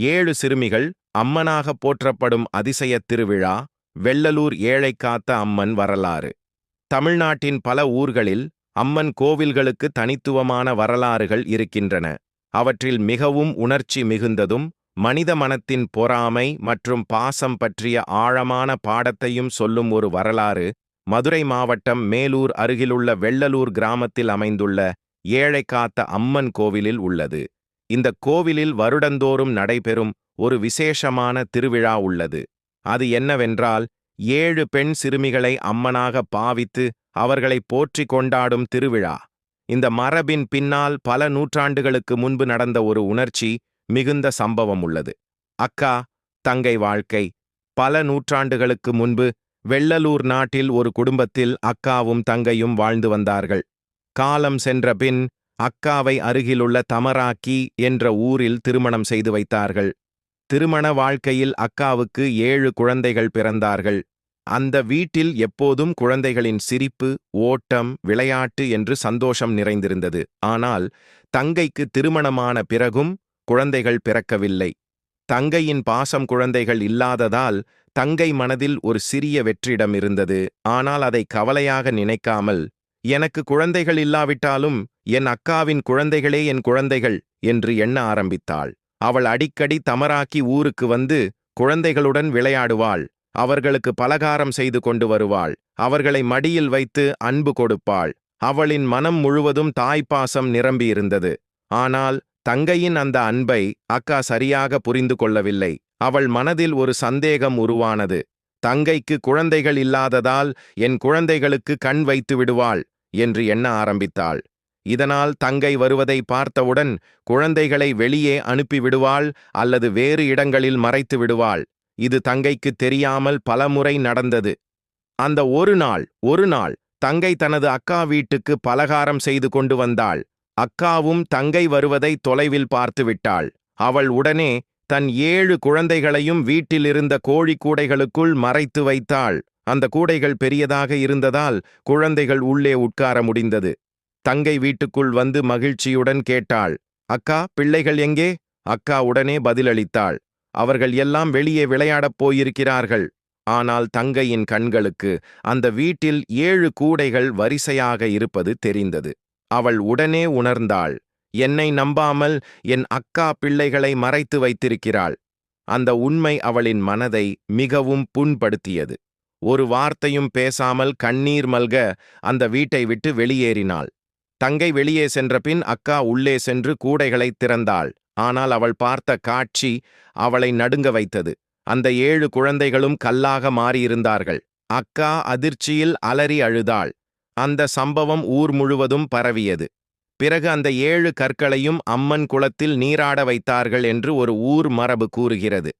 7 சிறுமிகள் அம்மனாக போற்றப்படும் அதிசயத் திருவிழா. வெள்ளலூர் ஏழை காத்த அம்மன் வரலாறு. தமிழ்நாட்டின் பல ஊர்களில் அம்மன் கோவில்களுக்கு தனித்துவமான வரலாறுகள் இருக்கின்றன. அவற்றில் மிகவும் உணர்ச்சி மிகுந்ததும் மனித மனத்தின் பொறாமை மற்றும் பாசம் பற்றிய ஆழமான பாடத்தையும் சொல்லும் ஒரு வரலாறு மதுரை மாவட்டம் மேலூர் அருகிலுள்ள வெள்ளலூர் கிராமத்தில் அமைந்துள்ள ஏழை காத்த அம்மன் கோவிலில் உள்ளது. இந்த கோவிலில் வருடந்தோறும் நடைபெறும் ஒரு விசேஷமான திருவிழா உள்ளது. அது என்னவென்றால் 7 பெண் சிறுமிகளை அம்மனாக பாவித்து அவர்களை போற்றி கொண்டாடும் திருவிழா. இந்த மரபின் பின்னால் பல நூற்றாண்டுகளுக்கு முன்பு நடந்த ஒரு உணர்ச்சி மிகுந்த சம்பவம் உள்ளது. அக்கா தங்கை வாழ்க்கை. பல நூற்றாண்டுகளுக்கு முன்பு வெள்ளலூர் நாட்டில் ஒரு குடும்பத்தில் அக்காவும் தங்கையும் வாழ்ந்து வந்தார்கள். காலம் சென்ற பின் அக்காவை அருகிலுள்ள தமராக்கி என்ற ஊரில் திருமணம் செய்து வைத்தார்கள். திருமண வாழ்க்கையில் அக்காவுக்கு 7 குழந்தைகள் பிறந்தார்கள். அந்த வீட்டில் எப்போதும் குழந்தைகளின் சிரிப்பு, ஓட்டம், விளையாட்டு என்று சந்தோஷம் நிறைந்திருந்தது. ஆனால் தங்கைக்கு திருமணமான பிறகும் குழந்தைகள் பிறக்கவில்லை. தங்கையின் பாசம் குழந்தைகள் இல்லாததால் தங்கை மனதில் ஒரு சிறிய வெற்றிடம் இருந்தது. ஆனால் அதை கவலையாக நினைக்காமல், எனக்கு குழந்தைகள் இல்லாவிட்டாலும் என் அக்காவின் குழந்தைகளே என் குழந்தைகள் என்று எண்ண ஆரம்பித்தாள். அவள் அடிக்கடி தமராக்கி ஊருக்கு வந்து குழந்தைகளுடன் விளையாடுவாள். அவர்களுக்கு பலகாரம் செய்து கொண்டு வருவாள். அவர்களை மடியில் வைத்து அன்பு கொடுப்பாள். அவளின் மனம் முழுவதும் தாய்ப்பாசம் நிரம்பியிருந்தது. ஆனால் தங்கையின் அந்த அன்பை அக்கா சரியாக புரிந்து கொள்ளவில்லை. அவள் மனதில் ஒரு சந்தேகம் உருவானது. தங்கைக்கு குழந்தைகள் இல்லாததால் என் குழந்தைகளுக்கு கண் வைத்து விடுவாள் என்று எண்ண ஆரம்பித்தாள். இதனால் தங்கை வருவதை பார்த்தவுடன் குழந்தைகளை வெளியே அனுப்பிவிடுவாள் அல்லது வேறு இடங்களில் மறைத்து விடுவாள். இது தங்கைக்கு தெரியாமல் பலமுறை நடந்தது. அந்த ஒரு நாள் தங்கை தனது அக்கா வீட்டுக்கு பலகாரம் செய்து கொண்டு வந்தாள். அக்காவும் தங்கை வருவதை தொலைவில் பார்த்துவிட்டாள். அவள் உடனே தன் 7 குழந்தைகளையும் வீட்டிலிருந்த கோழி கூடைகளுக்குள் மறைத்து வைத்தாள். அந்த கூடைகள் பெரியதாக இருந்ததால் குழந்தைகள் உள்ளே உட்கார முடிந்தது. தங்கை வீட்டுக்குள் வந்து மகிழ்ச்சியுடன் கேட்டாள், அக்கா, பிள்ளைகள் எங்கே? அக்கா உடனே பதிலளித்தாள், அவர்கள் எல்லாம் வெளியே விளையாடப் போயிருக்கிறார்கள். ஆனால் தங்கையின் கண்களுக்கு அந்த வீட்டில் 7 கூடைகள் வரிசையாக இருப்பது தெரிந்தது. அவள் உடனே உணர்ந்தாள், என்னை நம்பாமல் என் அக்கா பிள்ளைகளை மறைத்து வைத்திருக்கிறாள். அந்த உண்மை அவளின் மனதை மிகவும் புண்படுத்தியது. ஒரு வார்த்தையும் பேசாமல் கண்ணீர் மல்க அந்த வீட்டை விட்டு வெளியேறினாள். தங்கை வெளியே சென்ற பின் அக்கா உள்ளே சென்று கூடைகளை திறந்தாள். ஆனால் அவள் பார்த்த காட்சி அவளை நடுங்க வைத்தது. அந்த 7 குழந்தைகளும் கல்லாக மாறியிருந்தார்கள். அக்கா அதிர்ச்சியில் அலறி அழுதாள். அந்த சம்பவம் ஊர் முழுவதும் பரவியது. பிறகு அந்த 7 கற்களையும் அம்மன் குளத்தில் நீராட வைத்தார்கள் என்று ஒரு ஊர் மரபு கூறுகிறது.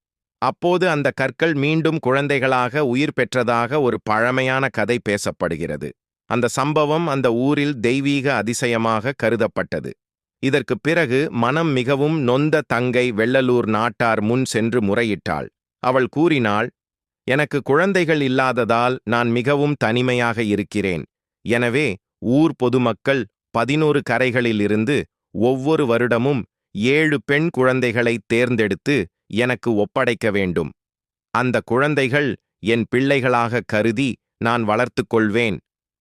அப்போது அந்த கற்கள் மீண்டும் குழந்தைகளாக உயிர் பெற்றதாக ஒரு பழமையான கதை பேசப்படுகிறது. அந்த சம்பவம் அந்த ஊரில் தெய்வீக அதிசயமாக கருதப்பட்டது. இதற்கு பிறகு மனம் மிகவும் நொந்த தங்கை வெள்ளலூர் நாட்டார் முன் சென்று முறையிட்டாள். அவள் கூறினாள், எனக்கு குழந்தைகள் இல்லாததால் நான் மிகவும் தனிமையாக இருக்கிறேன். எனவே ஊர் பொதுமக்கள் 11 கரைகளிலிருந்து ஒவ்வொரு வருடமும் 7 பெண் குழந்தைகளை தேர்ந்தெடுத்து எனக்கு ஒப்படைக்க வேண்டும். அந்த குழந்தைகள் என் பிள்ளைகளாக கருதி நான் வளர்த்து கொள்வேன்.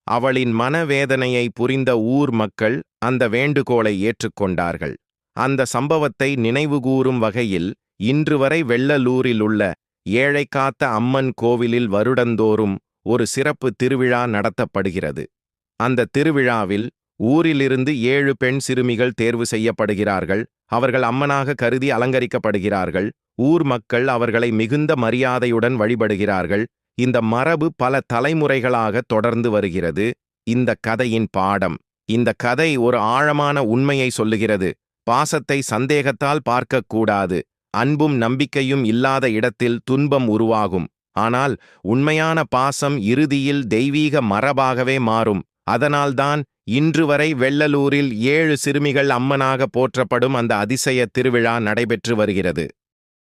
அவளின் மனவேதனையை புரிந்த ஊர் மக்கள் அந்த வேண்டுகோளை ஏற்றுக்கொண்டார்கள். அந்த சம்பவத்தை நினைவுகூரும் வகையில் இன்று வரை வெள்ளலூரிலுள்ள ஏழை காத்த அம்மன் கோவிலில் வருடந்தோறும் ஒரு சிறப்பு திருவிழா நடத்தப்படுகிறது. அந்த திருவிழாவில் ஊரிலிருந்து 7 பெண் சிறுமிகள் தேர்வு செய்யப்படுகிறார்கள். அவர்கள் அம்மனாக கருதி அலங்கரிக்கப்படுகிறார்கள். ஊர் மக்கள் அவர்களை மிகுந்த மரியாதையுடன் வழிபடுகிறார்கள். இந்த மரபு பல தலைமுறைகளாக தொடர்ந்து வருகிறது. இந்த கதையின் பாடம். இந்த கதை ஒரு ஆழமான உண்மையை சொல்லுகிறது. பாசத்தை சந்தேகத்தால் பார்க்கக்கூடாது. அன்பும் நம்பிக்கையும் இல்லாத இடத்தில் துன்பம் உருவாகும். ஆனால் உண்மையான பாசம் இறுதியில் தெய்வீக மரபாகவே மாறும். அதனால்தான் இன்று வரை வெள்ளலூரில் 7 சிறுமிகள் அம்மனாக போற்றப்படும் அந்த அதிசய திருவிழா நடைபெற்று வருகிறது.